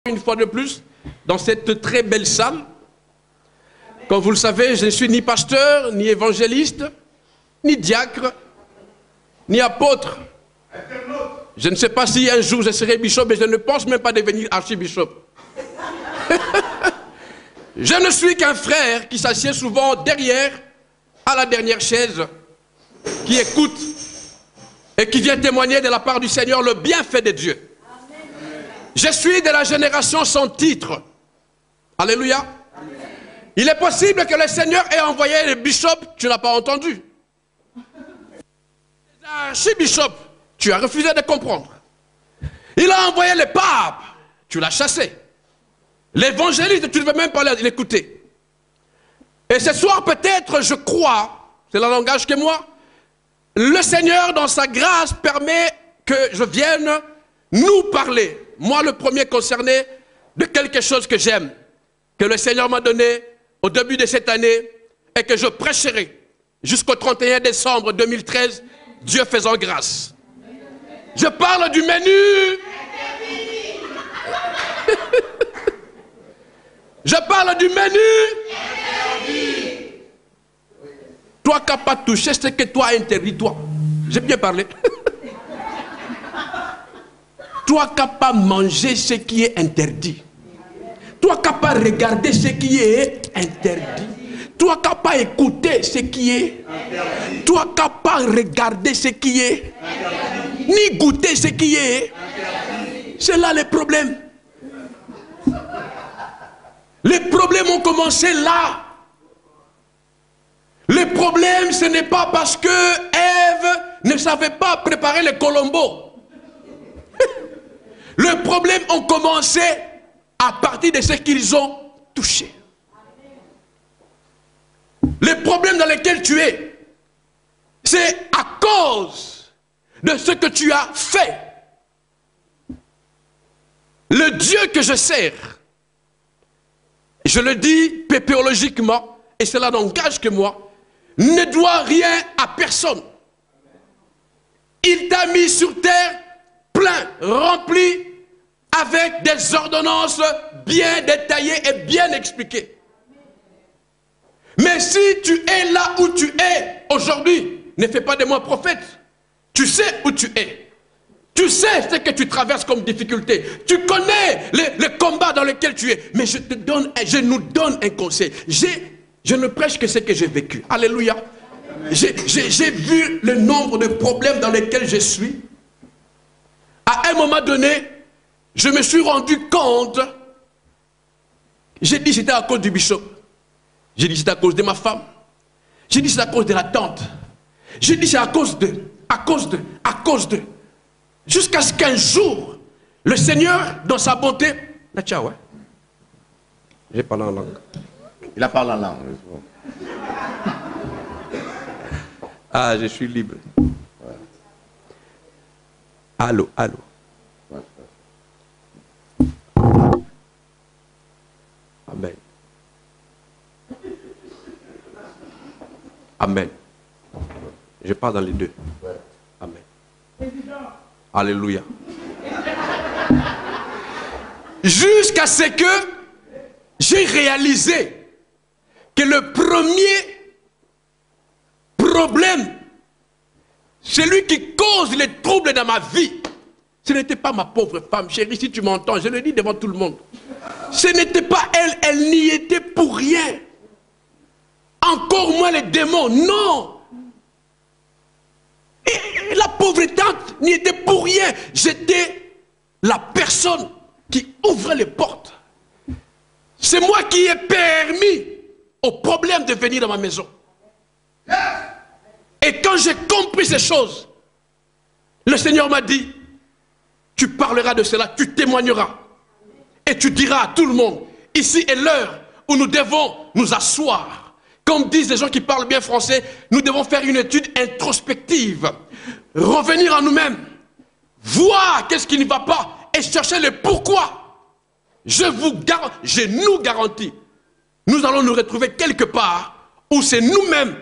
une fois de plus dans cette très belle salle. Comme vous le savez, je ne suis ni pasteur, ni évangéliste, ni diacre, ni apôtre. Je ne sais pas si un jour je serai bishop, mais je ne pense même pas devenir archibishop. Je ne suis qu'un frère qui s'assied souvent derrière, à la dernière chaise, qui écoute et qui vient témoigner de la part du Seigneur le bienfait de Dieu. Je suis de la génération sans titre. Alléluia. Il est possible que le Seigneur ait envoyé les bishops, tu n'as pas entendu. Les archibishops, tu as refusé de comprendre. Il a envoyé les papes, tu l'as chassé. L'évangéliste, tu ne veux même pas l'écouter. Et ce soir, peut-être, je crois, c'est le langage que moi, le Seigneur, dans sa grâce, permet que je vienne nous parler, moi le premier concerné, de quelque chose que j'aime, que le Seigneur m'a donné au début de cette année et que je prêcherai jusqu'au 31 décembre 2013, Dieu faisant grâce. Je parle du menu. Je parle du menu. Toi qui n'as pas touché ce que toi interdit, toi. J'ai bien parlé. Toi qui n'as pas mangé ce qui est interdit. Toi qui n'as pas regardé ce qui est interdit. Toi qui n'as pas écouté ce qui est interdit. Toi qui n'as pas regardé ce qui est interdit. Ni goûté ce qui est interdit. C'est là le problème. Les problèmes ont commencé là. Le problème, ce n'est pas parce que Ève ne savait pas préparer le colombo. Le problème a commencé à partir de ce qu'ils ont touché. Le problème dans lequel tu es, c'est à cause de ce que tu as fait. Le Dieu que je sers, je le dis pépéologiquement, et cela n'engage que moi, ne doit rien à personne. Il t'a mis sur terre plein, rempli, avec des ordonnances bien détaillées et bien expliquées. Mais si tu es là où tu es aujourd'hui, ne fais pas de moi prophète. Tu sais où tu es. Tu sais ce que tu traverses comme difficulté. Tu connais les combats dans lesquels tu es. Mais je nous donne un conseil. Je ne prêche que ce que j'ai vécu. Alléluia. J'ai vu le nombre de problèmes dans lesquels je suis. À un moment donné, je me suis rendu compte. J'ai dit c'était à cause du bishop. J'ai dit c'est à cause de ma femme. J'ai dit c'est à cause de la tante. J'ai dit c'est à cause de. Jusqu'à ce qu'un jour, le Seigneur, dans sa bonté, là, tiens, ouais. J'ai parlé en langue. Il a parlé en langue. Ah, je suis libre. Ouais. Allô. Ouais. Amen. Amen. Je parle dans les deux. Ouais. Amen. Alléluia. Jusqu'à ce que j'ai réalisé que le premier problème, celui qui cause les troubles dans ma vie, ce n'était pas ma pauvre femme. Chérie, si tu m'entends, je le dis devant tout le monde. Ce n'était pas elle, elle n'y était pour rien. Encore moins les démons, non. Et la pauvre tante n'y était pour rien. J'étais la personne qui ouvrait les portes. C'est moi qui ai permis au problème de venir dans ma maison. Et quand j'ai compris ces choses, le Seigneur m'a dit, tu parleras de cela, tu témoigneras. Et tu diras à tout le monde, ici est l'heure où nous devons nous asseoir. Comme disent les gens qui parlent bien français, nous devons faire une étude introspective. Revenir à nous-mêmes. Voir qu'est-ce qui ne va pas et chercher le pourquoi. Je nous garantis, nous allons nous retrouver quelque part où c'est nous-mêmes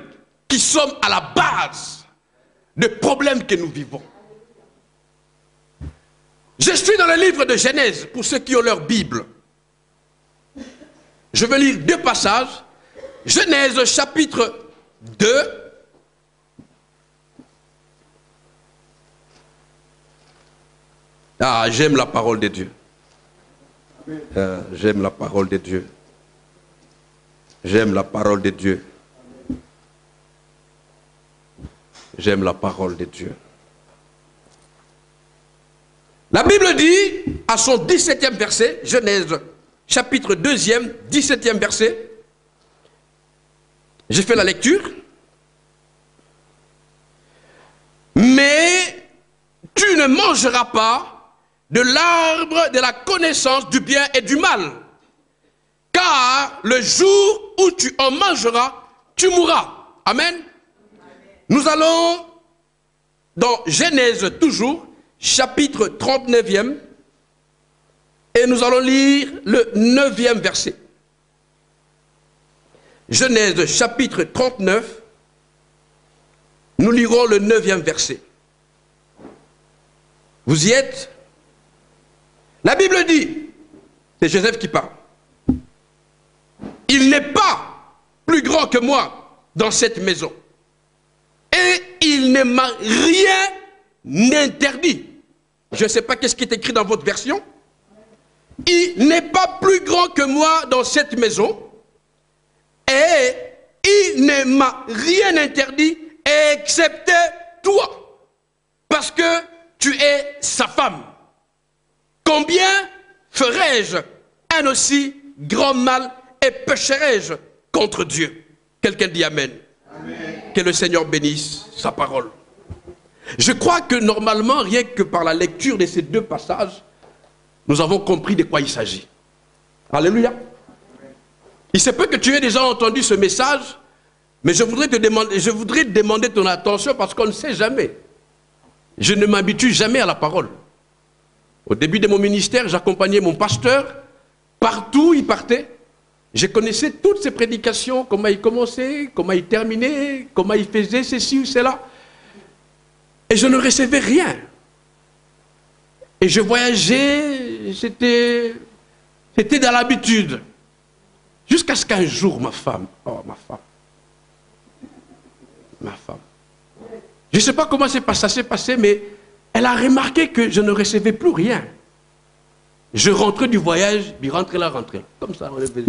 qui sommes à la base des problèmes que nous vivons. Je suis dans le livre de Genèse, pour ceux qui ont leur Bible. Je vais lire deux passages. Genèse chapitre 2. Ah, j'aime la parole de Dieu. J'aime la parole de Dieu. J'aime la parole de Dieu. J'aime la parole de Dieu. La Bible dit, à son 17e verset, Genèse, chapitre 2e, 17e verset, j'ai fait la lecture. Mais tu ne mangeras pas de l'arbre de la connaissance du bien et du mal, car le jour où tu en mangeras, tu mourras. Amen. Nous allons dans Genèse toujours, chapitre 39e, et nous allons lire le 9e verset. Genèse chapitre 39, nous lirons le 9e verset. Vous y êtes? La Bible dit, c'est Joseph qui parle, il n'est pas plus grand que moi dans cette maison, et il ne m'a rien interdit. Je ne sais pas qu'est-ce qui est écrit dans votre version. Il n'est pas plus grand que moi dans cette maison, et il ne m'a rien interdit excepté toi, parce que tu es sa femme. Combien ferais-je un aussi grand mal et pécherais-je contre Dieu? Quelqu'un dit Amen. Amen. Que le Seigneur bénisse sa parole. Je crois que normalement, rien que par la lecture de ces deux passages, nous avons compris de quoi il s'agit. Alléluia. Il se peut que tu aies déjà entendu ce message, mais je voudrais demander ton attention parce qu'on ne sait jamais. Je ne m'habitue jamais à la parole. Au début de mon ministère, j'accompagnais mon pasteur. Partout il partait. Je connaissais toutes ses prédications, comment il commençait, comment il terminait, comment il faisait ceci ou cela. Et je ne recevais rien. Et je voyageais, c'était dans l'habitude. Jusqu'à ce qu'un jour, ma femme, je ne sais pas comment ça s'est passé, mais elle a remarqué que je ne recevais plus rien. Je rentrais du voyage, puis rentrais là, rentrais. Comme ça, on le faisait.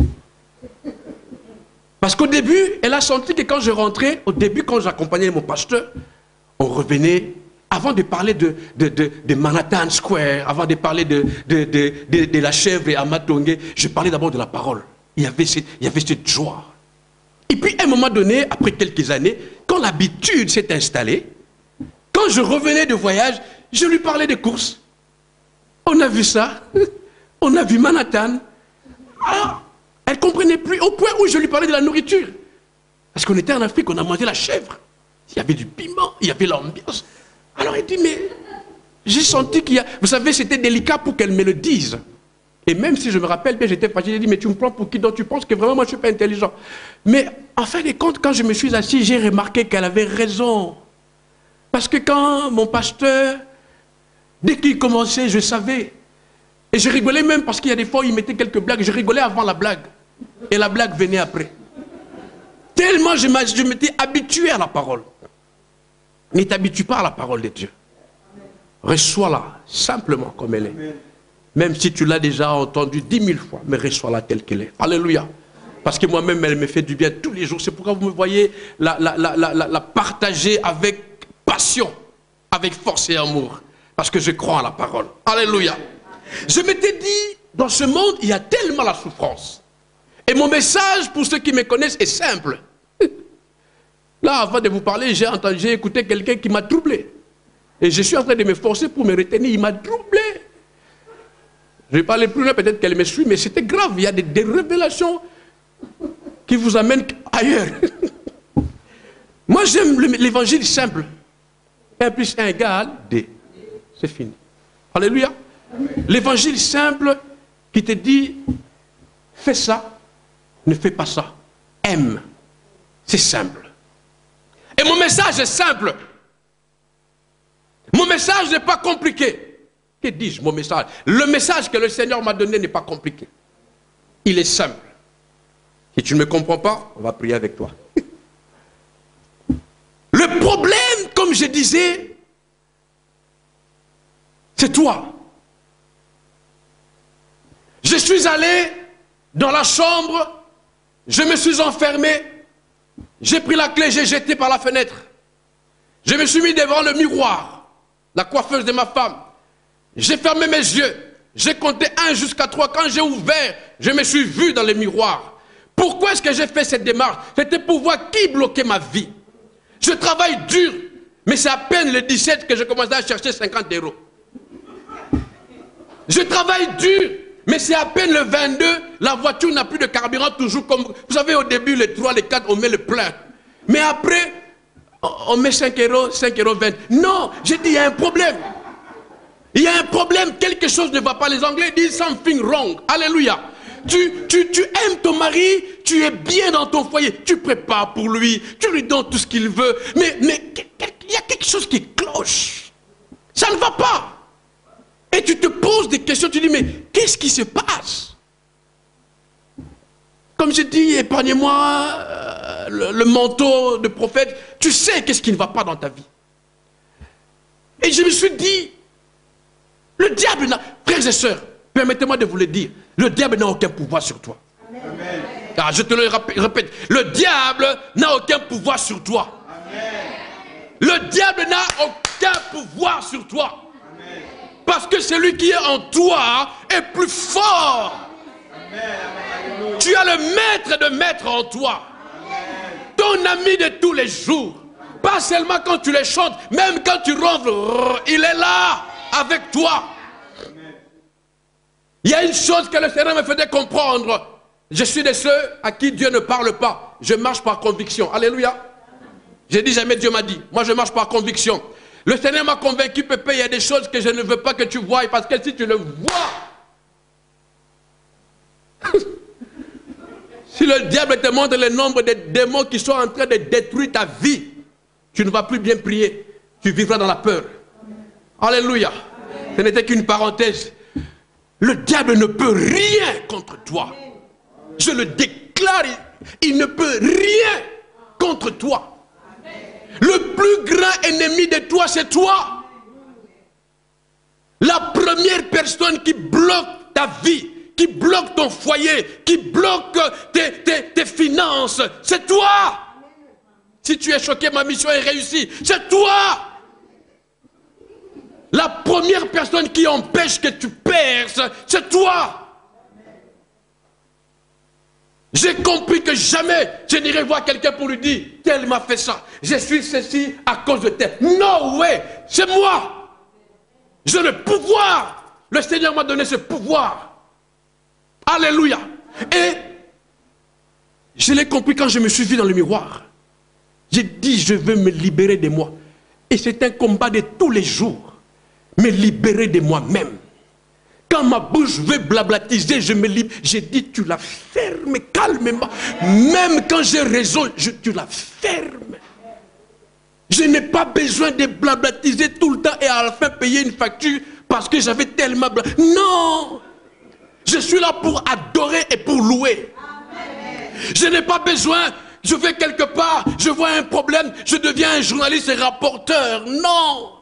Parce qu'au début, elle a senti que quand je rentrais, au début, quand j'accompagnais mon pasteur, on revenait, avant de parler de Manhattan Square, avant de parler de la chèvre et Amatongue, je parlais d'abord de la parole. Il y avait cette joie. Et puis, à un moment donné, après quelques années, quand l'habitude s'est installée, quand je revenais de voyage, je lui parlais des courses. On a vu ça, on a vu Manhattan. Ah, elle ne comprenait plus, au point où je lui parlais de la nourriture. Parce qu'on était en Afrique, on a mangé la chèvre. Il y avait du piment, il y avait l'ambiance. Alors elle dit, mais j'ai senti qu'il y a... Vous savez, c'était délicat pour qu'elle me le dise. Et même si je me rappelle bien, j'étais fatigué, j'ai dit, mais tu me prends pour qui? Donc tu penses que vraiment moi je ne suis pas intelligent. Mais en fin de compte, quand je me suis assis, j'ai remarqué qu'elle avait raison. Parce que quand mon pasteur, dès qu'il commençait, je savais. Et je rigolais même parce qu'il y a des fois où il mettait quelques blagues. Je rigolais avant la blague. Et la blague venait après. Tellement je m'étais habitué à la parole. Ne t'habitue pas à la parole de Dieu. Reçois-la simplement comme elle est. Même si tu l'as déjà entendue 10 000 fois, mais reçois-la telle qu'elle est. Alléluia. Parce que moi-même, elle me fait du bien tous les jours. C'est pourquoi vous me voyez la partager avec passion, avec force et amour. Parce que je crois en la parole. Alléluia. Je m'étais dit, dans ce monde, il y a tellement la souffrance. Et mon message, pour ceux qui me connaissent, est simple. Là, avant de vous parler, j'ai écouté quelqu'un qui m'a troublé. Et je suis en train de me forcer pour me retenir. Il m'a troublé. Je vais parler plus loin, peut-être qu'elle me suit, mais c'était grave. Il y a des révélations qui vous amènent ailleurs. Moi, j'aime l'évangile simple. 1 plus 1 égale 2. C'est fini. Alléluia. L'évangile simple qui te dit, fais ça, ne fais pas ça. Aime. C'est simple. Et mon message est simple. Mon message n'est pas compliqué. Que dis-je, mon message? Le message que le Seigneur m'a donné n'est pas compliqué. Il est simple. Si tu ne me comprends pas, on va prier avec toi. Le problème, comme je disais, c'est toi. Je suis allé dans la chambre, je me suis enfermé, j'ai pris la clé, j'ai jeté par la fenêtre. Je me suis mis devant le miroir, la coiffeuse de ma femme. J'ai fermé mes yeux, j'ai compté 1 jusqu'à 3. Quand j'ai ouvert, je me suis vu dans le miroir. Pourquoi est-ce que j'ai fait cette démarche? C'était pour voir qui bloquait ma vie. Je travaille dur, mais c'est à peine le 17 que je commençais à chercher 50 €. Je travaille dur, mais c'est à peine le 22, la voiture n'a plus de carburant, toujours comme... Vous savez, au début, les 3, les 4, on met le plein. Mais après, on met 5 €, 5,20 €. Non, j'ai dit, il y a un problème. Il y a un problème, quelque chose ne va pas. Les Anglais disent something wrong. Alléluia. Tu aimes ton mari, tu es bien dans ton foyer, tu prépares pour lui, tu lui donnes tout ce qu'il veut, mais il y a quelque chose qui cloche. Ça ne va pas. Et tu te poses des questions, tu dis, mais qu'est-ce qui se passe? Comme je dis, épargnez-moi le manteau de prophète, tu sais qu'est-ce qui ne va pas dans ta vie. Et je me suis dit, le diable n'a... Frères et sœurs, permettez-moi de vous le dire, le diable n'a aucun pouvoir sur toi. Amen. Ah, je te le répète, le diable n'a aucun pouvoir sur toi. Amen. Le diable n'a aucun pouvoir sur toi. Amen. Parce que celui qui est en toi est plus fort. Amen. Tu as le maître de maître en toi. Amen. Ton ami de tous les jours. Pas seulement quand tu les chantes, même quand tu ronfles, il est là avec toi. Il y a une chose que le Seigneur me faisait comprendre. Je suis de ceux à qui Dieu ne parle pas. Je marche par conviction. Alléluia. J'ai dit jamais Dieu m'a dit. Moi je marche par conviction. Le Seigneur m'a convaincu, Pépé, il y a des choses que je ne veux pas que tu voies. Parce que si tu le vois, si le diable te montre le nombre de démons qui sont en train de détruire ta vie, tu ne vas plus bien prier. Tu vivras dans la peur. Alléluia. Ce n'était qu'une parenthèse. Le diable ne peut rien contre toi. Je le déclare, il ne peut rien contre toi. Le plus grand ennemi de toi, c'est toi. La première personne qui bloque ta vie, qui bloque ton foyer, qui bloque tes finances, c'est toi. Si tu es choqué, ma mission est réussie. C'est toi. La première personne qui empêche que tu perces, c'est toi. J'ai compris que jamais je n'irai voir quelqu'un pour lui dire, tel m'a fait ça, je suis ceci à cause de tel. No way, c'est moi. J'ai le pouvoir. Le Seigneur m'a donné ce pouvoir. Alléluia. Et je l'ai compris quand je me suis vu dans le miroir. J'ai dit, je veux me libérer de moi. Et c'est un combat de tous les jours. Me libérer de moi-même. Quand ma bouche veut blablatiser, je me libère. J'ai dit, tu la fermes calmement. Même quand j'ai raison, tu la fermes. Je n'ai pas besoin de blablatiser tout le temps et à la fin payer une facture parce que j'avais tellement... Non! Je suis là pour adorer et pour louer. Je n'ai pas besoin... Je vais quelque part, je vois un problème, je deviens un journaliste et rapporteur. Non!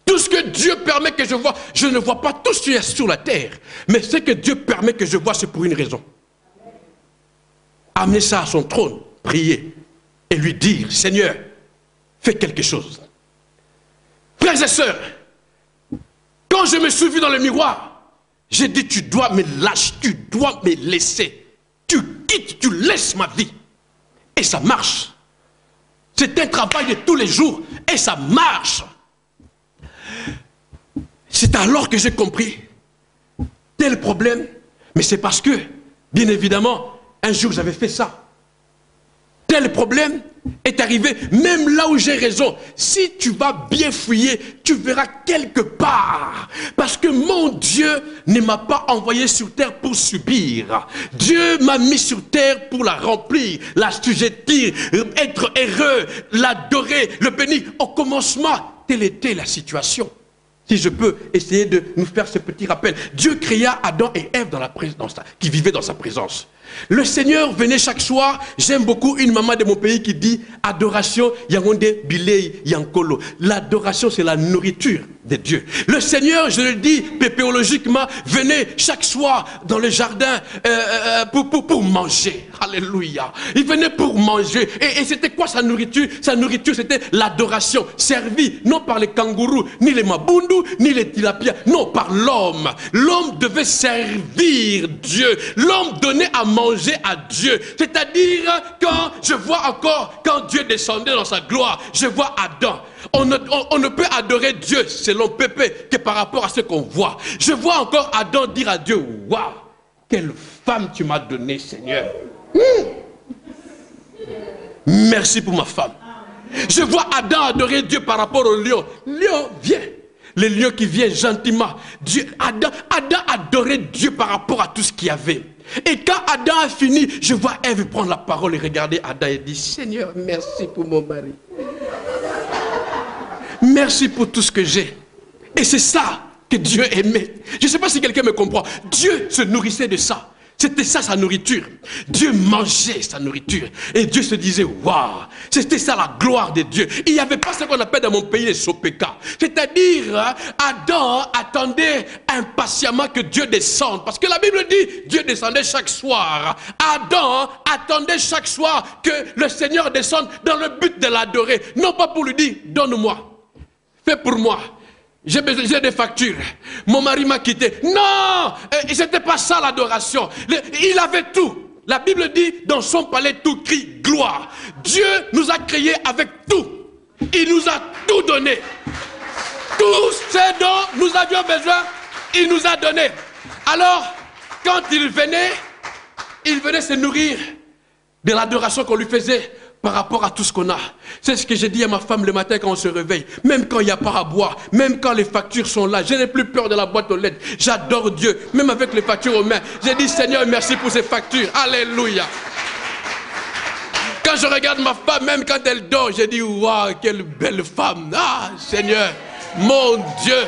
Tout ce que Dieu permet que je vois, je ne vois pas tout ce qui est sur la terre. Mais ce que Dieu permet que je vois, c'est pour une raison. Amener ça à son trône, prier et lui dire, Seigneur, fais quelque chose. Frères et sœurs, quand je me suis vu dans le miroir, j'ai dit, tu dois me lâcher, tu dois me laisser. Tu quittes, tu laisses ma vie. Et ça marche. C'est un travail de tous les jours et ça marche. C'est alors que j'ai compris tel problème, mais c'est parce que, bien évidemment, un jour j'avais fait ça. Tel problème est arrivé, même là où j'ai raison. Si tu vas bien fouiller, tu verras quelque part. Parce que mon Dieu ne m'a pas envoyé sur terre pour subir. Dieu m'a mis sur terre pour la remplir, la sujettir, être heureux, l'adorer, le bénir. Au commencement, telle était la situation. Si je peux essayer de nous faire ce petit rappel. Dieu créa Adam et Ève dans la présence, qui vivaient dans sa présence. Le Seigneur venait chaque soir. J'aime beaucoup une maman de mon pays qui dit adoration, yangonde bilei yankolo. L'adoration, c'est la nourriture de Dieu. Le Seigneur, je le dis pépéologiquement, venait chaque soir dans le jardin pour manger. Alléluia. Il venait pour manger. Et c'était quoi sa nourriture? Sa nourriture, c'était l'adoration, servie non par les kangourous, ni les mabundu, ni les tilapias, non, par l'homme. L'homme devait servir Dieu. L'homme donnait à manger à Dieu. C'est-à-dire, quand je vois encore, quand Dieu descendait dans sa gloire, je vois Adam. On ne peut adorer Dieu, selon Pépé, que par rapport à ce qu'on voit. Je vois encore Adam dire à Dieu, waouh, quelle femme tu m'as donnée, Seigneur. Merci pour ma femme. Je vois Adam adorer Dieu par rapport au lion. Lion, viens. Le lion qui vient gentiment. Adam adorait Dieu par rapport à tout ce qu'il y avait. Et quand Adam a fini, je vois Ève prendre la parole et regarder Adam et dire, Seigneur, merci pour mon mari. Merci pour tout ce que j'ai. Et c'est ça que Dieu aimait. Je ne sais pas si quelqu'un me comprend. Dieu se nourrissait de ça. C'était ça sa nourriture. Dieu mangeait sa nourriture. Et Dieu se disait, waouh, c'était ça la gloire de Dieu. Il n'y avait pas ce qu'on appelle dans mon pays les sopeka. C'est-à-dire, Adam attendait impatiemment que Dieu descende. Parce que la Bible dit, Dieu descendait chaque soir. Adam attendait chaque soir que le Seigneur descende dans le but de l'adorer. Non pas pour lui dire, donne-moi, fais pour moi. J'ai des factures. Mon mari m'a quitté. Non, c'était pas ça l'adoration. Il avait tout. La Bible dit, dans son palais, tout crie gloire. Dieu nous a créés avec tout. Il nous a tout donné. Tout ce dont nous avions besoin, il nous a donné. Alors, quand il venait se nourrir de l'adoration qu'on lui faisait par rapport à tout ce qu'on a. C'est ce que j'ai dit à ma femme le matin quand on se réveille. Même quand il n'y a pas à boire, même quand les factures sont là, je n'ai plus peur de la boîte aux lettres. J'adore Dieu, même avec les factures aux mains. J'ai dit, Seigneur, merci pour ces factures. Alléluia. Quand je regarde ma femme, même quand elle dort, j'ai dit, waouh, quelle belle femme. Ah, Seigneur, mon Dieu.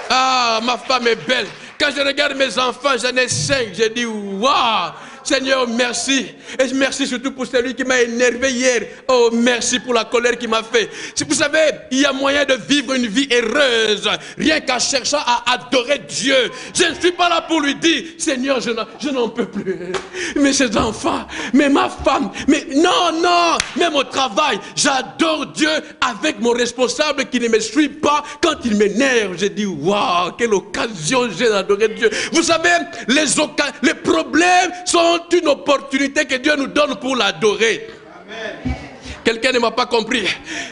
Ah, ma femme est belle. Quand je regarde mes enfants, j'en ai 5, j'ai dit, waouh. Seigneur, merci. Et merci surtout pour celui qui m'a énervé hier. Oh, merci pour la colère qu'il m'a fait. Vous savez, il y a moyen de vivre une vie heureuse, rien qu'en cherchant à adorer Dieu. Je ne suis pas là pour lui dire, Seigneur, je n'en peux plus. Mais ces enfants, mais ma femme, mais non, même au travail, j'adore Dieu avec mon responsable qui ne me suit pas quand il m'énerve. J'ai dit, waouh, quelle occasion j'ai d'adorer Dieu. Vous savez, les problèmes sont une opportunité que Dieu nous donne pour l'adorer. Quelqu'un ne m'a pas compris.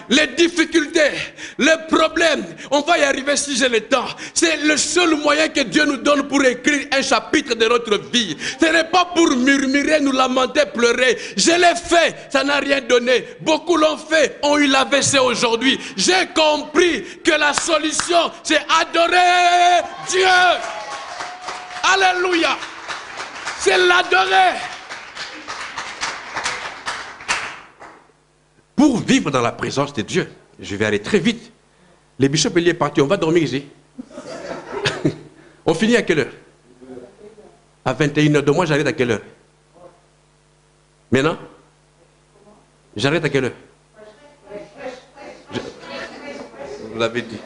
Les difficultés, les problèmes, on va y arriver si j'ai le temps. C'est le seul moyen que Dieu nous donne pour écrire un chapitre de notre vie. Ce n'est pas pour murmurer, nous lamenter, pleurer. Je l'ai fait, ça n'a rien donné. Beaucoup l'ont fait, ont eu l'AVC aujourd'hui. J'ai compris que la solution, c'est adorer Dieu. Alléluia. C'est l'adorer. Pour vivre dans la présence de Dieu, je vais aller très vite. Les bishops est parti, on va dormir ici. On finit à quelle heure? À 21h. De moi, j'arrête à quelle heure? Maintenant? J'arrête à quelle heure? Vous l'avez dit.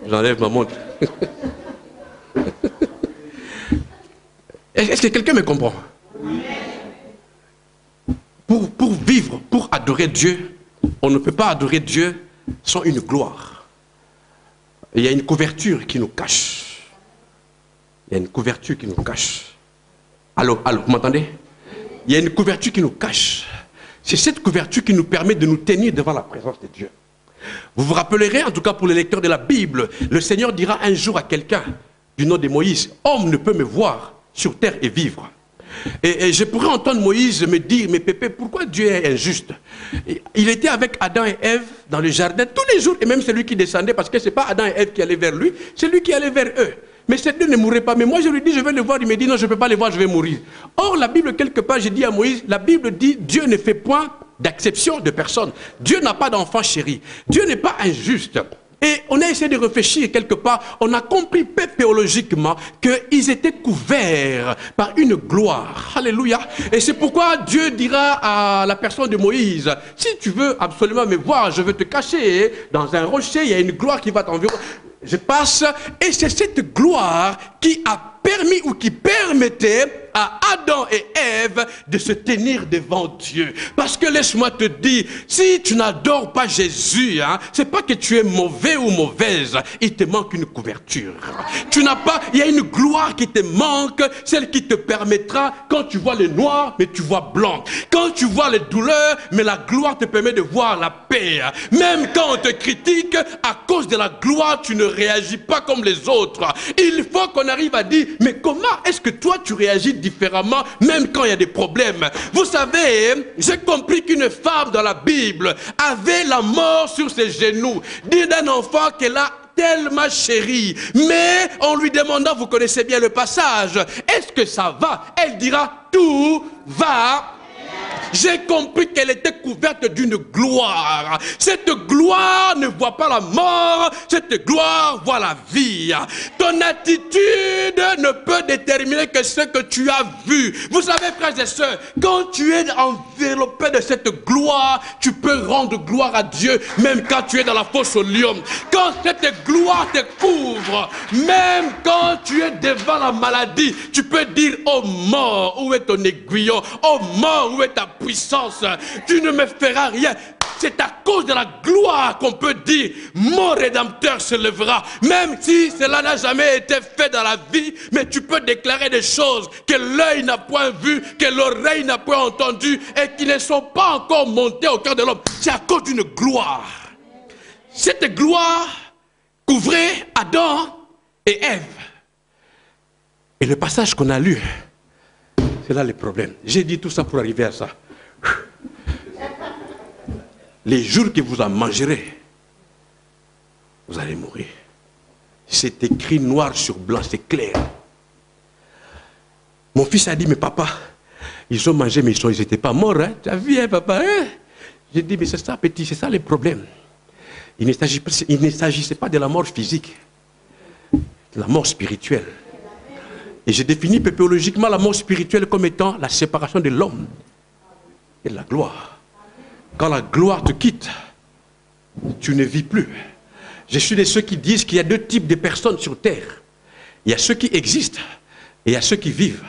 J'enlève ma montre. Est-ce que quelqu'un me comprend? Pour vivre, pour adorer Dieu, on ne peut pas adorer Dieu sans une gloire. Il y a une couverture qui nous cache. Il y a une couverture qui nous cache. Allô, vous m'entendez? Il y a une couverture qui nous cache. C'est cette couverture qui nous permet de nous tenir devant la présence de Dieu. Vous vous rappellerez, en tout cas pour les lecteurs de la Bible, le Seigneur dira un jour à quelqu'un du nom de Moïse, « Homme ne peut me voir sur terre et vivre. » Et je pourrais entendre Moïse me dire, mais Pépé, pourquoi Dieu est injuste? Il était avec Adam et Ève dans le jardin tous les jours, et même celui qui descendait, parce que ce n'est pas Adam et Ève qui allaient vers lui, c'est lui qui allait vers eux. Mais ces deux ne mourraient pas. Mais moi, je lui dis, je vais le voir. Il me dit, non, je ne peux pas le voir, je vais mourir. Or, la Bible, quelque part, j'ai dit à Moïse, la Bible dit, Dieu ne fait point d'acception de personne. Dieu n'a pas d'enfant chéri. Dieu n'est pas injuste. Et on a essayé de réfléchir quelque part, on a compris théologiquement qu'ils étaient couverts par une gloire. Alléluia. Et c'est pourquoi Dieu dira à la personne de Moïse, si tu veux absolument me voir, je veux te cacher dans un rocher, il y a une gloire qui va t'environner. Je passe, et c'est cette gloire qui a permis ou qui permettait à Adam et Ève de se tenir devant Dieu. Parce que laisse-moi te dire, si tu n'adores pas Jésus, c'est pas que tu es mauvais ou mauvaise, il te manque une couverture. Tu n'as pas, il y a une gloire qui te manque, celle qui te permettra, quand tu vois le noir, mais tu vois blanc. Quand tu vois les douleurs, mais la gloire te permet de voir la paix. Même quand on te critique, à cause de la gloire, tu ne réagis pas comme les autres. Il faut qu'on arrive à dire, mais comment est-ce que toi tu réagis différemment, même quand il y a des problèmes? Vous savez, j'ai compris qu'une femme dans la Bible avait la mort sur ses genoux, dit d'un enfant qu'elle a tellement chéri, mais en lui demandant, vous connaissez bien le passage, est-ce que ça va? Elle dira, tout va. J'ai compris qu'elle était couverte d'une gloire. Cette gloire ne voit pas la mort, cette gloire voit la vie. Ton attitude ne peut déterminer que ce que tu as vu. Vous savez, frères et sœurs, quand tu es enveloppé de cette gloire, tu peux rendre gloire à Dieu, même quand tu es dans la fosse au lion. Quand cette gloire te couvre, même quand tu es devant la maladie, tu peux dire, oh mort, où est ton aiguillon? Oh mort, où est ta puissance? Tu ne me feras rien. C'est à cause de la gloire qu'on peut dire, mon Rédempteur se lèvera. Même si cela n'a jamais été fait dans la vie, mais tu peux déclarer des choses que l'œil n'a point vues, que l'oreille n'a point entendues et qui ne sont pas encore montées au cœur de l'homme. C'est à cause d'une gloire. Cette gloire couvrait Adam et Ève. Et le passage qu'on a lu, c'est là le problème. J'ai dit tout ça pour arriver à ça. Les jours que vous en mangerez, vous allez mourir. C'est écrit noir sur blanc, c'est clair. Mon fils a dit, mais papa, ils ont mangé, mais ils n'étaient pas morts. Hein? Tu as vu, hein, papa? Hein? J'ai dit, mais c'est ça, petit, c'est ça le problème. Il ne s'agissait pas de la mort physique, de la mort spirituelle. Et j'ai défini théologiquement la mort spirituelle comme étant la séparation de l'homme et de la gloire. Quand la gloire te quitte, tu ne vis plus. Je suis de ceux qui disent qu'il y a deux types de personnes sur terre. Il y a ceux qui existent et il y a ceux qui vivent.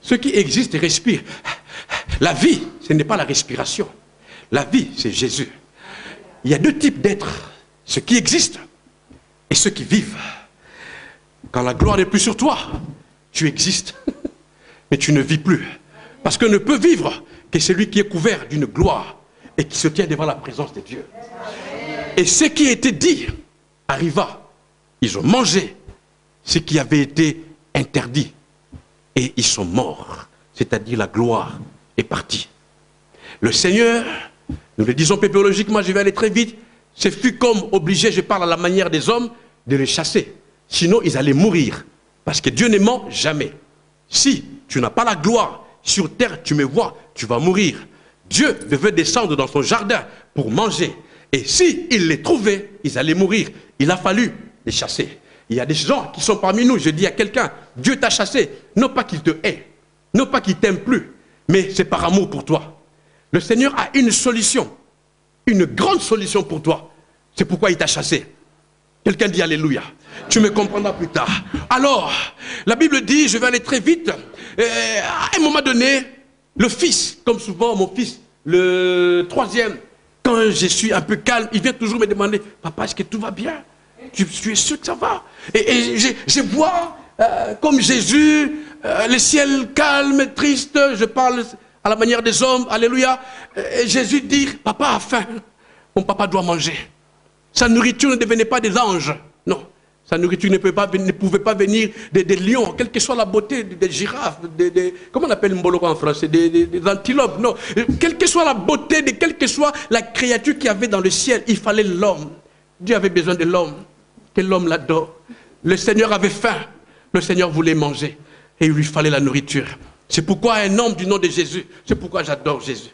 Ceux qui existent et respirent. La vie, ce n'est pas la respiration. La vie, c'est Jésus. Il y a deux types d'êtres. Ceux qui existent et ceux qui vivent. Quand la gloire n'est plus sur toi, tu existes, mais tu ne vis plus. Parce que ne peut vivre que celui qui est couvert d'une gloire et qui se tient devant la présence de Dieu. Et ce qui était dit arriva. Ils ont mangé ce qui avait été interdit. Et ils sont morts. C'est-à-dire la gloire est partie. Le Seigneur, nous le disons théologiquement, je vais aller très vite, ce fut comme obligé, je parle à la manière des hommes, de les chasser. Sinon, ils allaient mourir. Parce que Dieu ne ment jamais. Si tu n'as pas la gloire, sur terre, tu me vois, tu vas mourir. Dieu devait descendre dans son jardin pour manger. Et si il les trouvait, ils allaient mourir. Il a fallu les chasser. Il y a des gens qui sont parmi nous, je dis à quelqu'un, Dieu t'a chassé, non pas qu'il te hait, non pas qu'il t'aime plus, mais c'est par amour pour toi. Le Seigneur a une solution, une grande solution pour toi. C'est pourquoi il t'a chassé. Quelqu'un dit Alléluia. Tu me comprendras plus tard. Alors, la Bible dit, je vais aller très vite, à un moment donné, le fils, comme souvent mon fils, le troisième, quand je suis un peu calme, il vient toujours me demander, papa, est-ce que tout va bien? Tu es sûr que ça va? Et je vois, comme Jésus, le ciel calme, triste, je parle à la manière des hommes, alléluia. Et Jésus dit, papa a faim, mon papa doit manger. Sa nourriture ne devenait pas des anges, non. Sa nourriture ne pouvait pas venir des lions, quelle que soit la beauté des girafes, comment on appelle Mboloko en français, des antilopes, non. Quelle que soit la beauté, quelle que soit la créature qu'il y avait dans le ciel, il fallait l'homme. Dieu avait besoin de l'homme, que l'homme l'adore. Le Seigneur avait faim, le Seigneur voulait manger, et il lui fallait la nourriture. C'est pourquoi un homme du nom de Jésus, c'est pourquoi j'adore Jésus.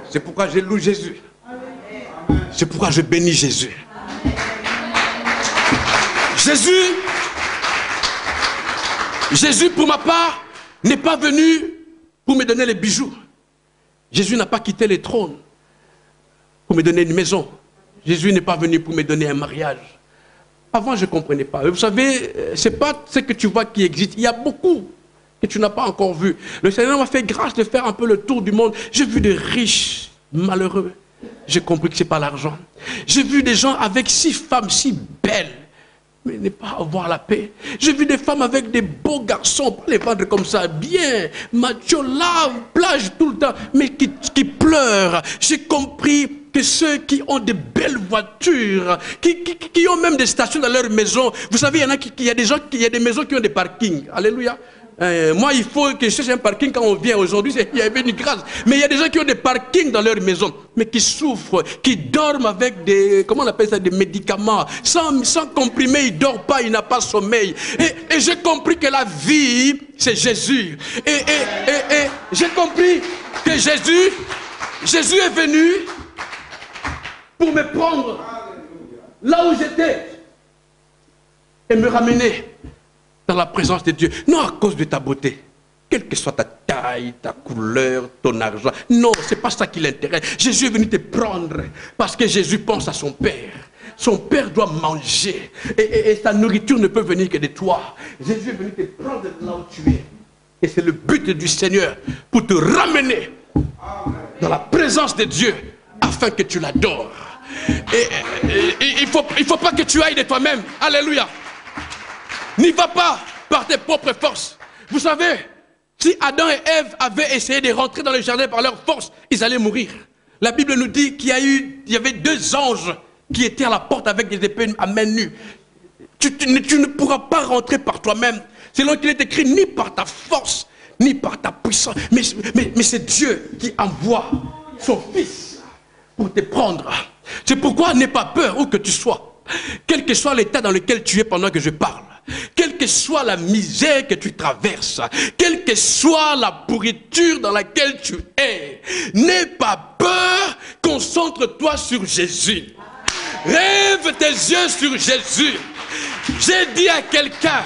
C'est pourquoi je loue Jésus. C'est pourquoi je bénis Jésus. Jésus, pour ma part, n'est pas venu pour me donner les bijoux. Jésus n'a pas quitté les trônes pour me donner une maison. Jésus n'est pas venu pour me donner un mariage. Avant, je ne comprenais pas. Vous savez, ce n'est pas ce que tu vois qui existe. Il y a beaucoup que tu n'as pas encore vu. Le Seigneur m'a fait grâce de faire un peu le tour du monde. J'ai vu des riches malheureux. J'ai compris que ce n'est pas l'argent. J'ai vu des gens avec 6 femmes si belles, mais ne pas avoir la paix. J'ai vu des femmes avec des beaux garçons, pas les vendre comme ça, bien, macho, lave, plage tout le temps, mais qui pleurent. J'ai compris que ceux qui ont de belles voitures, qui ont même des stations dans leur maison, vous savez, il y a des maisons qui ont des parkings. Alléluia. Moi, il faut que je cherche un parking quand on vient aujourd'hui, il y avait une grâce. Mais il y a des gens qui ont des parkings dans leur maison, mais qui souffrent, qui dorment avec des, comment on appelle ça, des médicaments. Sans comprimer, il ne dort pas, il n'a pas sommeil. Et j'ai compris que la vie, c'est Jésus. Et j'ai compris que Jésus est venu pour me prendre là où j'étais et me ramener dans la présence de Dieu. Non à cause de ta beauté, quelle que soit ta taille, ta couleur, ton argent. Non, ce n'est pas ça qui l'intéresse. Jésus est venu te prendre parce que Jésus pense à son Père. Son Père doit manger et sa nourriture ne peut venir que de toi. Jésus est venu te prendre là où tu es. Et c'est le but du Seigneur pour te ramener dans la présence de Dieu afin que tu l'adores. Et il faut pas que tu ailles de toi-même. Alléluia. N'y va pas par tes propres forces. Vous savez, si Adam et Ève avaient essayé de rentrer dans le jardin par leur force, ils allaient mourir. La Bible nous dit qu'il y avait 2 anges qui étaient à la porte avec des épées à main nue. Tu ne pourras pas rentrer par toi-même. Selon qu'il est écrit, ni par ta force, ni par ta puissance. Mais c'est Dieu qui envoie son Fils pour te prendre. C'est pourquoi n'aie pas peur où que tu sois. Quel que soit l'état dans lequel tu es pendant que je parle. Quelle que soit la misère que tu traverses, quelle que soit la pourriture dans laquelle tu es, n'aie pas peur, concentre-toi sur Jésus. Rêve tes yeux sur Jésus. J'ai dit à quelqu'un,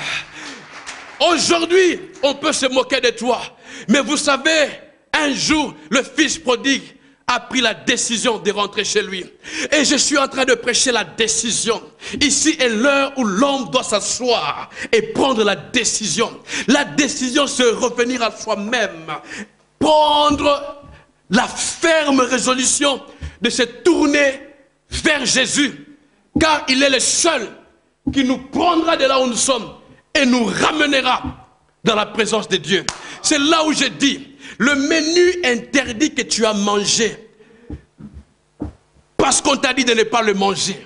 aujourd'hui, on peut se moquer de toi, mais vous savez, un jour, le fils prodigue a pris la décision de rentrer chez lui. Et je suis en train de prêcher la décision. Ici est l'heure où l'homme doit s'asseoir et prendre la décision. La décision, c'est revenir à soi-même. Prendre la ferme résolution de se tourner vers Jésus. Car il est le seul qui nous prendra de là où nous sommes et nous ramènera dans la présence de Dieu. C'est là où je dis, le menu interdit que tu as mangé, parce qu'on t'a dit de ne pas le manger.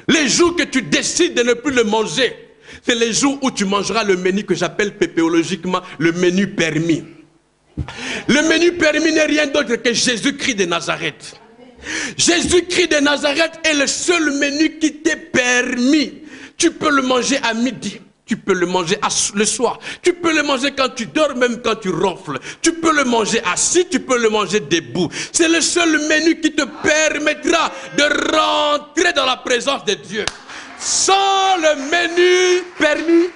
Les jours que tu décides de ne plus le manger, c'est les jours où tu mangeras le menu que j'appelle pépéologiquement le menu permis. Le menu permis n'est rien d'autre que Jésus-Christ de Nazareth. Jésus-Christ de Nazareth est le seul menu qui t'est permis. Tu peux le manger à midi. Tu peux le manger le soir. Tu peux le manger quand tu dors, même quand tu ronfles. Tu peux le manger assis, tu peux le manger debout. C'est le seul menu qui te permettra de rentrer dans la présence de Dieu. Sans le menu permis,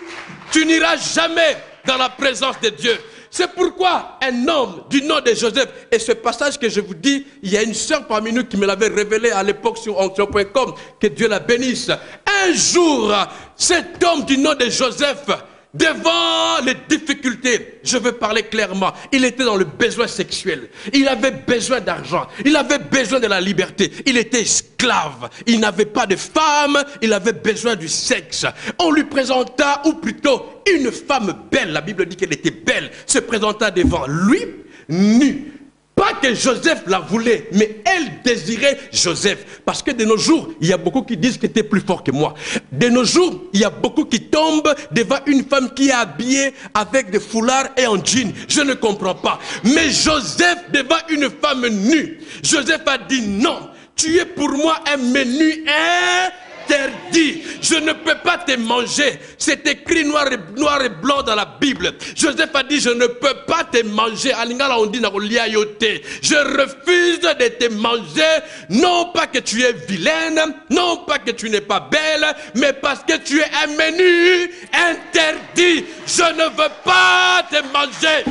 tu n'iras jamais dans la présence de Dieu. C'est pourquoi un homme du nom de Joseph, et ce passage que je vous dis, il y a une sœur parmi nous qui me l'avait révélé à l'époque sur onction.com, que Dieu la bénisse. Un jour, cet homme du nom de Joseph, devant les difficultés, je veux parler clairement, il était dans le besoin sexuel, il avait besoin d'argent, il avait besoin de la liberté, il était esclave, il n'avait pas de femme, il avait besoin du sexe. On lui présenta, ou plutôt une femme belle, la Bible dit qu'elle était belle, se présenta devant lui, nue. Pas que Joseph la voulait, mais elle désirait Joseph. Parce que de nos jours, il y a beaucoup qui disent que tu es plus fort que moi. De nos jours, il y a beaucoup qui tombent devant une femme qui est habillée avec des foulards et en jean. Je ne comprends pas. Mais Joseph devant une femme nue, Joseph a dit non. Tu es pour moi un menu interdit. Je ne peux pas te manger. C'est écrit noir et blanc dans la Bible. Joseph a dit, je ne peux pas te manger. Je refuse de te manger, non pas que tu es vilaine, non pas que tu n'es pas belle, mais parce que tu es un menu interdit. Je ne veux pas te manger.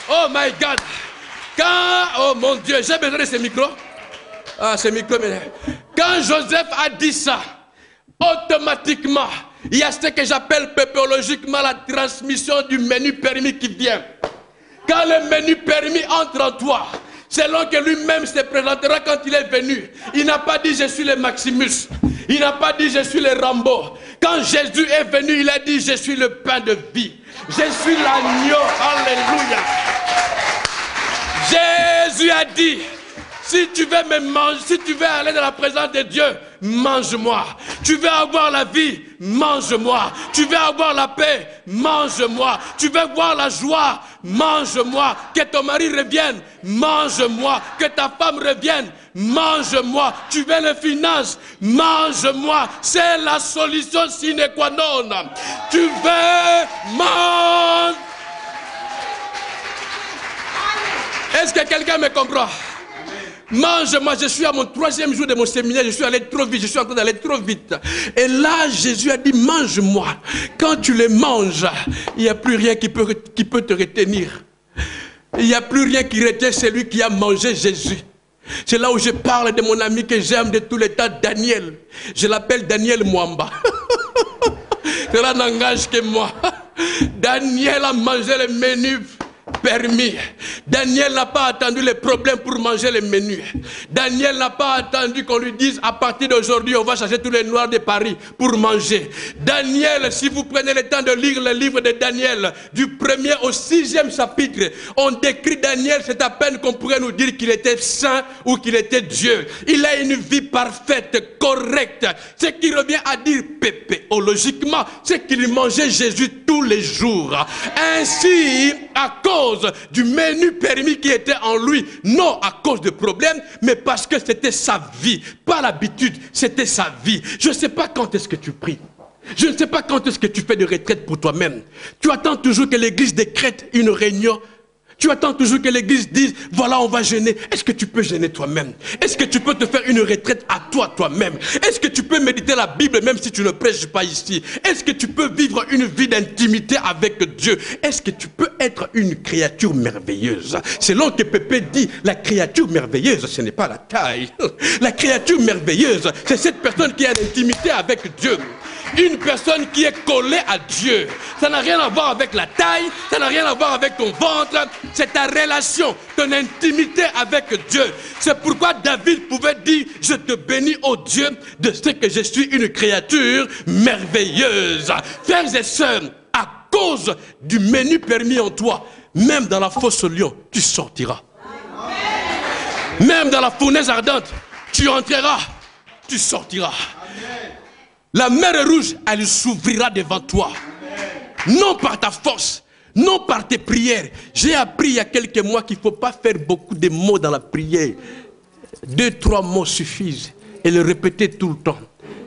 Oh my God. Oh mon Dieu, j'ai besoin de ces micros. Ah, ces micros. Quand Joseph a dit ça, automatiquement, il y a ce que j'appelle pépéologiquement la transmission du menu permis qui vient. Quand le menu permis entre en toi, selon que lui-même se présentera quand il est venu. Il n'a pas dit je suis le Maximus. Il n'a pas dit je suis le Rambo. Quand Jésus est venu, il a dit je suis le pain de vie. Je suis l'agneau. Alléluia. Jésus a dit, si tu veux me manger, si tu veux aller dans la présence de Dieu, mange-moi. Tu veux avoir la vie, mange-moi. Tu veux avoir la paix, mange-moi. Tu veux voir la joie, mange-moi. Que ton mari revienne, mange-moi. Que ta femme revienne, mange-moi. Tu veux les finances, mange-moi. C'est la solution sine qua non. Tu veux, mange. Est-ce que quelqu'un me comprend? Mange-moi, je suis à mon 3e jour de mon séminaire, je suis allé trop vite, je suis en train d'aller trop vite. Et là, Jésus a dit, mange-moi. Quand tu les manges, il n'y a plus rien qui peut te retenir. Il n'y a plus rien qui retient celui qui a mangé Jésus. C'est là où je parle de mon ami que j'aime de tous les temps, Daniel. Je l'appelle Daniel Mwamba. Cela n'engage que moi. Daniel a mangé le menu permis. Daniel n'a pas attendu les problèmes pour manger les menus. Daniel n'a pas attendu qu'on lui dise à partir d'aujourd'hui on va chercher tous les noirs de Paris pour manger. Daniel, si vous prenez le temps de lire le livre de Daniel du 1er au 6e chapitre, on décrit Daniel, c'est à peine qu'on pourrait nous dire qu'il était saint ou qu'il était Dieu. Il a une vie parfaite, correcte. Ce qui revient à dire pépéologiquement, c'est qu'il mangeait Jésus tous les jours. Ainsi, à cause du menu permis qui était en lui, non à cause de problèmes, mais parce que c'était sa vie, pas l'habitude, c'était sa vie. Je ne sais pas quand est-ce que tu pries. Je ne sais pas quand est-ce que tu fais de retraite pour toi-même. Tu attends toujours que l'église décrète une réunion. Tu attends toujours que l'église dise, voilà, on va jeûner. Est-ce que tu peux jeûner toi-même? Est-ce que tu peux te faire une retraite à toi-même? Est-ce que tu peux méditer la Bible même si tu ne prêches pas ici? Est-ce que tu peux vivre une vie d'intimité avec Dieu? Est-ce que tu peux être une créature merveilleuse? Selon que Pépé dit, la créature merveilleuse, ce n'est pas la taille. La créature merveilleuse, c'est cette personne qui a une intimité avec Dieu. Une personne qui est collée à Dieu. Ça n'a rien à voir avec la taille, ça n'a rien à voir avec ton ventre. C'est ta relation, ton intimité avec Dieu. C'est pourquoi David pouvait dire, je te bénis, ô Dieu, de ce que je suis une créature merveilleuse. Frères et sœurs, à cause du menu permis en toi, même dans la fosse au lion, tu sortiras. Même dans la fournaise ardente, tu entreras, tu sortiras. La mer rouge, elle s'ouvrira devant toi. Non par ta force, non par tes prières. J'ai appris il y a quelques mois qu'il ne faut pas faire beaucoup de mots dans la prière. 2-3 mots suffisent et le répéter tout le temps.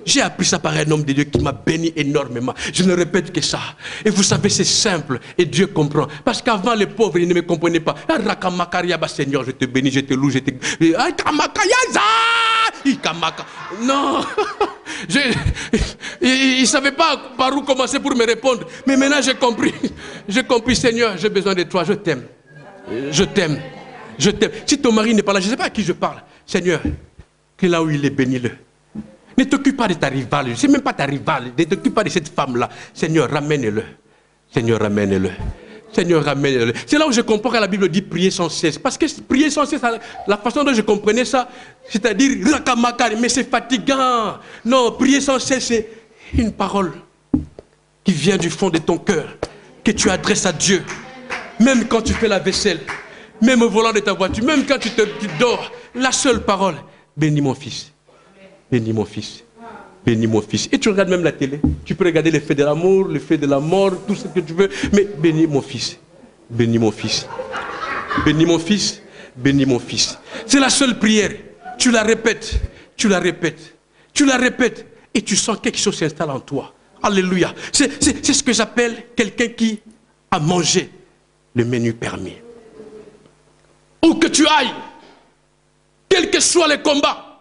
J'ai appris ça par un homme de Dieu qui m'a béni énormément. Je ne répète que ça. Et vous savez, c'est simple et Dieu comprend. Parce qu'avant, les pauvres, ils ne me comprenaient pas. Seigneur, je te bénis, je te loue, je te... Non. Il ne savait pas par où commencer pour me répondre. Mais maintenant, j'ai compris. J'ai compris, Seigneur, j'ai besoin de toi. Je t'aime. Je t'aime. Je t'aime. Si ton mari n'est pas là, je ne sais pas à qui je parle. Seigneur, que là où il est, bénis-le. Ne t'occupe pas de ta rivale. Ce n'est même pas ta rivale. Ne t'occupe pas de cette femme-là. Seigneur, ramène-le. Seigneur, ramène-le. Seigneur, ramène-le. C'est là où je comprends que la Bible dit prier sans cesse. Parce que prier sans cesse, la façon dont je comprenais ça, c'est-à-dire, mais c'est fatigant. Non, prier sans cesse, c'est une parole qui vient du fond de ton cœur, que tu adresses à Dieu. Même quand tu fais la vaisselle, même au volant de ta voiture, même quand tu dors, la seule parole, bénis mon fils. Bénis mon fils. Bénis mon fils. Et tu regardes même la télé. Tu peux regarder les faits de l'amour, les faits de la mort, tout ce que tu veux. Mais bénis mon fils. Bénis mon fils. Bénis mon fils. Bénis mon fils. C'est la seule prière. Tu la répètes. Tu la répètes. Tu la répètes et tu sens quelque chose s'installe en toi. Alléluia. C'est ce que j'appelle quelqu'un qui a mangé le menu permis. Où que tu ailles, quels que soient les combats,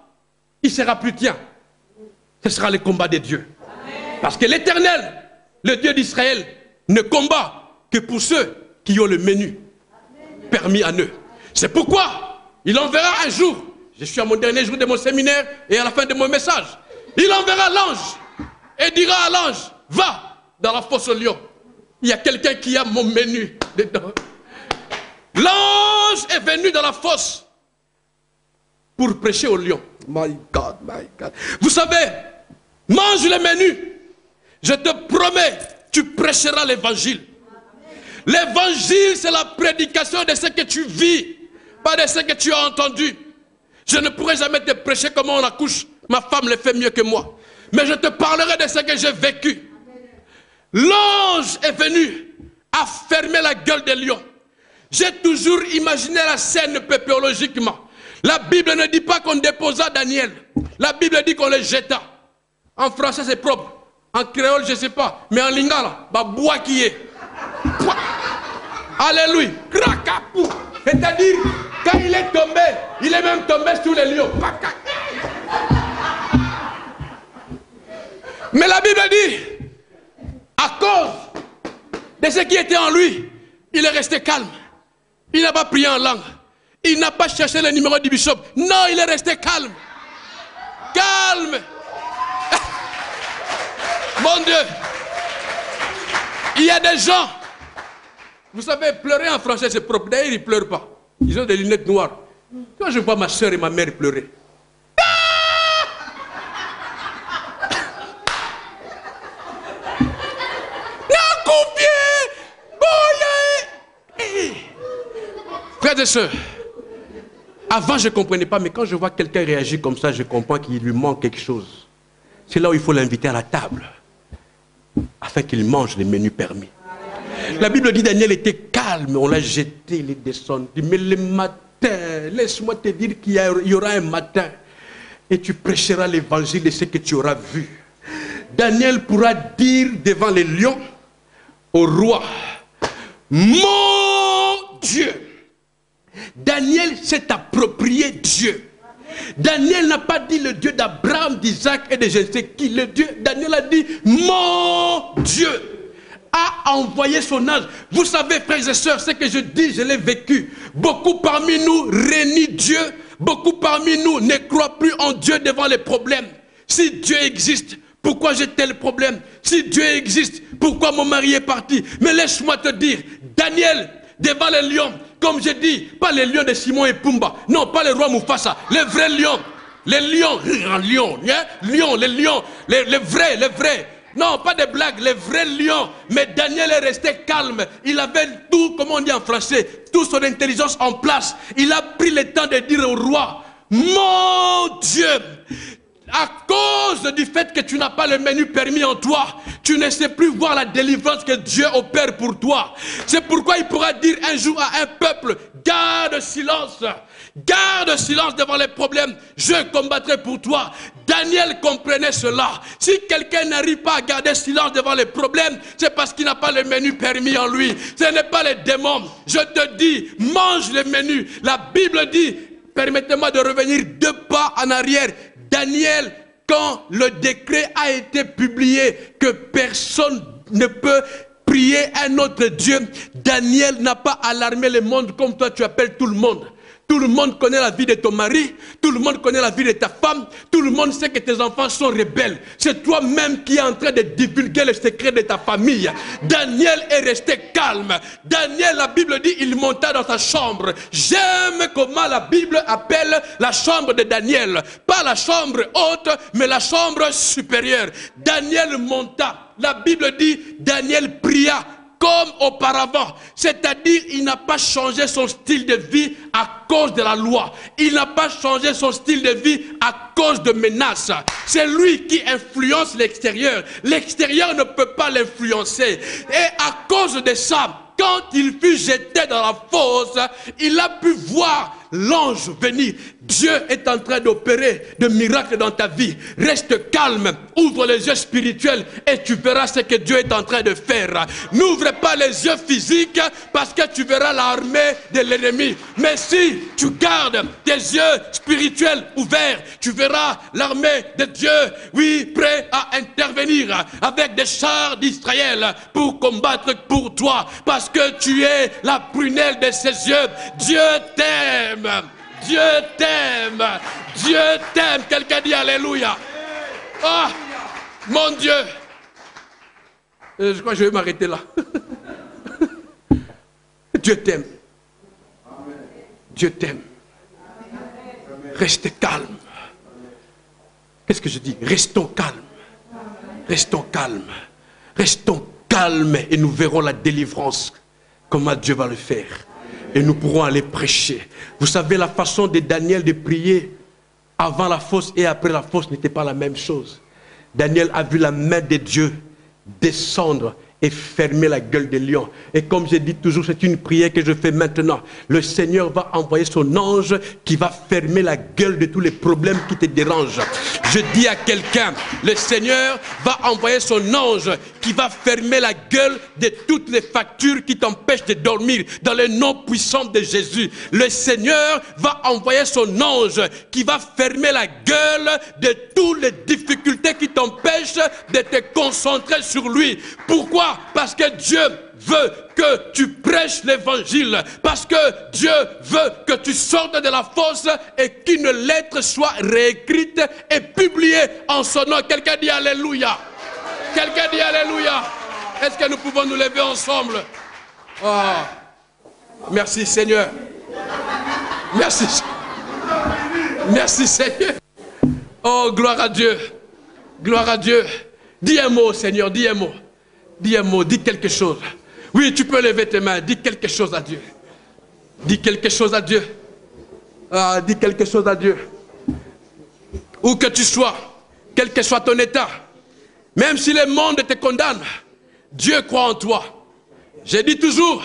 il ne sera plus tien. Ce sera le combat de Dieu. Parce que l'Éternel, le Dieu d'Israël, ne combat que pour ceux qui ont le menu permis à eux. C'est pourquoi il enverra un jour, je suis à mon dernier jour de mon séminaire et à la fin de mon message, il enverra l'ange et dira à l'ange, va dans la fosse au lion. Il y a quelqu'un qui a mon menu dedans. L'ange est venu dans la fosse pour prêcher au lion. My God, my God. Vous savez, mange le menu. Je te promets, tu prêcheras l'évangile. L'évangile, c'est la prédication de ce que tu vis, pas de ce que tu as entendu. Je ne pourrai jamais te prêcher comment on accouche. Ma femme le fait mieux que moi. Mais je te parlerai de ce que j'ai vécu. L'ange est venu à fermer la gueule des lions. J'ai toujours imaginé la scène pépéologiquement. La Bible ne dit pas qu'on déposa Daniel. La Bible dit qu'on le jeta. En français, c'est propre. En créole, je ne sais pas. Mais en lingala, bah, bois qui est. Alléluia. C'est-à-dire, quand il est tombé, il est même tombé sous les lions. Mais la Bible dit, à cause de ce qui était en lui, il est resté calme. Il n'a pas prié en langue. Il n'a pas cherché le numéro du bishop. Non, il est resté calme. Calme. Mon Dieu. Il y a des gens. Vous savez, pleurer en français, c'est propre. D'ailleurs, ils ne pleurent pas. Ils ont des lunettes noires. Quand je vois ma soeur et ma mère pleurer. Frères et sœurs, avant je ne comprenais pas, mais quand je vois quelqu'un réagir comme ça, je comprends qu'il lui manque quelque chose. C'est là où il faut l'inviter à la table, afin qu'il mange les menus permis. La Bible dit Daniel était calme, on l'a jeté, il est descendu. Mais le matin, laisse-moi te dire qu'il y aura un matin, et tu prêcheras l'évangile de ce que tu auras vu. Daniel pourra dire devant les lions, au roi, mon Dieu. Daniel s'est approprié Dieu. Daniel n'a pas dit le Dieu d'Abraham, d'Isaac et de je ne sais qui. Le Dieu, Daniel a dit mon Dieu a envoyé son ange. Vous savez, frères et sœurs, ce que je dis, je l'ai vécu. Beaucoup parmi nous renient Dieu. Beaucoup parmi nous ne croient plus en Dieu devant les problèmes. Si Dieu existe, pourquoi j'ai tel problème? Si Dieu existe, pourquoi mon mari est parti? Mais laisse-moi te dire, Daniel, devant les lions, comme je dis, pas les lions de Simon et Pumba, non, pas les rois Mufasa, les vrais lions, les lions, les vrais, non, pas des blagues, les vrais lions. Mais Daniel est resté calme, il avait tout, comment on dit en français, toute son intelligence en place. Il a pris le temps de dire au roi, mon Dieu, à cause du fait que tu n'as pas le menu permis en toi, tu ne sais plus voir la délivrance que Dieu opère pour toi. C'est pourquoi il pourra dire un jour à un peuple, garde silence devant les problèmes, je combattrai pour toi. Daniel comprenait cela. Si quelqu'un n'arrive pas à garder silence devant les problèmes, c'est parce qu'il n'a pas le menu permis en lui. Ce n'est pas les démons. Je te dis, mange le menu. La Bible dit, permettez-moi de revenir 2 pas en arrière. Daniel, quand le décret a été publié que personne ne peut prier un autre Dieu, Daniel n'a pas alarmé le monde comme toi tu appelles tout le monde. Tout le monde connaît la vie de ton mari, tout le monde connaît la vie de ta femme, tout le monde sait que tes enfants sont rebelles. C'est toi-même qui es en train de divulguer le secret de ta famille. Daniel est resté calme. Daniel, la Bible dit, il monta dans sa chambre. J'aime comment la Bible appelle la chambre de Daniel. Pas la chambre haute, mais la chambre supérieure. Daniel monta. La Bible dit, Daniel pria comme auparavant, c'est-à-dire il n'a pas changé son style de vie à cause de la loi. Il n'a pas changé son style de vie à cause de menaces. C'est lui qui influence l'extérieur. L'extérieur ne peut pas l'influencer. Et à cause de ça, quand il fut jeté dans la fosse, il a pu voir l'ange venir. Dieu est en train d'opérer de miracles dans ta vie. Reste calme, ouvre les yeux spirituels et tu verras ce que Dieu est en train de faire. N'ouvre pas les yeux physiques parce que tu verras l'armée de l'ennemi. Mais si tu gardes tes yeux spirituels ouverts, tu verras l'armée de Dieu, oui, prêt à intervenir avec des chars d'Israël pour combattre pour toi, parce que tu es la prunelle de ses yeux. Dieu t'aime, Dieu t'aime, Dieu t'aime. Quelqu'un dit alléluia. Ah, mon Dieu. Je crois que je vais m'arrêter là. Dieu t'aime. Dieu t'aime. Restez calme. Qu'est-ce que je dis? Restons calmes. Restons calmes. Restons calmes et nous verrons la délivrance. Comment Dieu va le faire. Et nous pourrons aller prêcher. Vous savez, la façon de Daniel de prier avant la fosse et après la fosse n'était pas la même chose. Daniel a vu la main de Dieu descendre et fermer la gueule des lions. Et comme je dis toujours, c'est une prière que je fais maintenant. Le Seigneur va envoyer son ange qui va fermer la gueule de tous les problèmes qui te dérangent. Je dis à quelqu'un, le Seigneur va envoyer son ange qui va fermer la gueule de toutes les factures qui t'empêchent de dormir dans le nom puissant de Jésus. Le Seigneur va envoyer son ange qui va fermer la gueule de toutes les difficultés qui t'empêchent de te concentrer sur lui. Pourquoi? Parce que Dieu veut que tu prêches l'évangile. Parce que Dieu veut que tu sortes de la fosse et qu'une lettre soit réécrite et publiée en son nom. Quelqu'un dit alléluia. Quelqu'un dit alléluia. Est-ce que nous pouvons nous lever ensemble? Oh. Merci Seigneur. Merci. Merci Seigneur. Oh, gloire à Dieu. Gloire à Dieu. Dis un mot Seigneur, dis un mot. Dis un mot, dis quelque chose. Oui, tu peux lever tes mains, dis quelque chose à Dieu. Dis quelque chose à Dieu. Ah, dis quelque chose à Dieu. Où que tu sois, quel que soit ton état, même si le monde te condamne, Dieu croit en toi. J'ai dit toujours,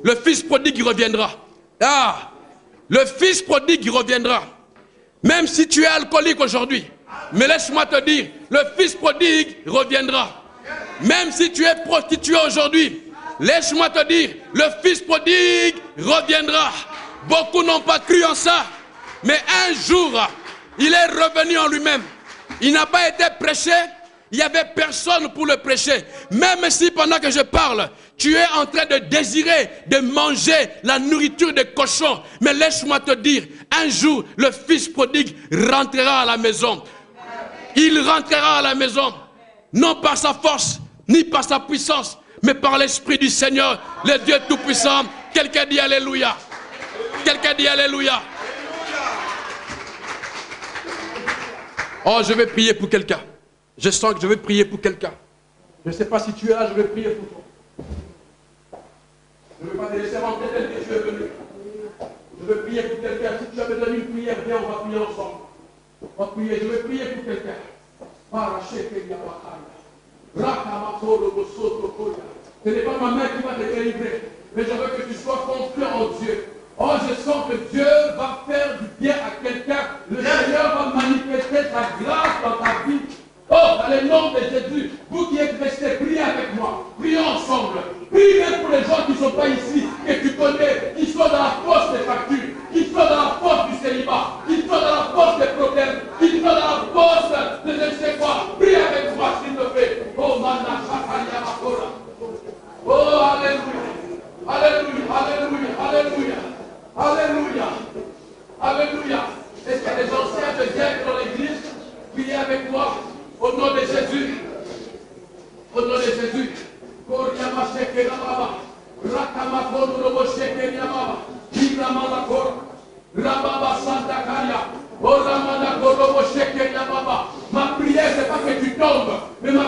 le fils prodigue reviendra. Ah, le fils prodigue reviendra. Même si tu es alcoolique aujourd'hui, mais laisse-moi te dire, le fils prodigue reviendra. Même si tu es prostitué aujourd'hui, laisse-moi te dire, le fils prodigue reviendra. Beaucoup n'ont pas cru en ça, mais un jour, il est revenu en lui-même. Il n'a pas été prêché, il n'y avait personne pour le prêcher. Même si pendant que je parle, tu es en train de désirer de manger la nourriture des cochons, mais laisse-moi te dire, un jour, le fils prodigue rentrera à la maison. Il rentrera à la maison, non par sa force, ni par sa puissance, mais par l'Esprit du Seigneur, le Dieu Tout-Puissant. Quelqu'un dit alléluia. Quelqu'un dit alléluia. Oh, je vais prier pour quelqu'un. Je sens que je vais prier pour quelqu'un. Je ne sais pas si tu es là, je vais prier pour toi. Je ne vais pas te laisser rentrer tel que tu es venu. Je vais prier pour quelqu'un. Si tu as besoin d'une prière, viens, on va prier ensemble. On va prier, je vais prier pour quelqu'un. Ce n'est pas ma main qui va te délivrer, mais je veux que tu sois confiant en Dieu. Oh, je sens que Dieu va faire du bien à quelqu'un. Le Seigneur va manifester sa grâce dans ta vie. Oh, dans le nom de Jésus, vous qui êtes restés, priez avec moi. Prions ensemble. Priez même pour les gens qui ne sont pas ici, que tu connais, qui sont dans la fosse des factures, qui sont dans la fosse du célibat, qui sont dans la fosse des problèmes, qui sont dans la fosse de je ne sais quoi. Prie avec moi, s'il te plaît. Oh, Mana Shakalia Makora. Oh, alléluia. Alléluia, alléluia, alléluia. Alléluia. Alléluia. Est-ce qu'il y a des anciens de Dieu dans l'église? Priez avec moi. Au nom de Jésus. Au nom de Jésus. Koriama Shekera Baba. Rakama Kono Shekera Baba. Ibrahima Kor. Rababa Santa Karia. Oh Ramana Koro Shekera Baba. Ma prière, c'est pas que tu tombes, mais ma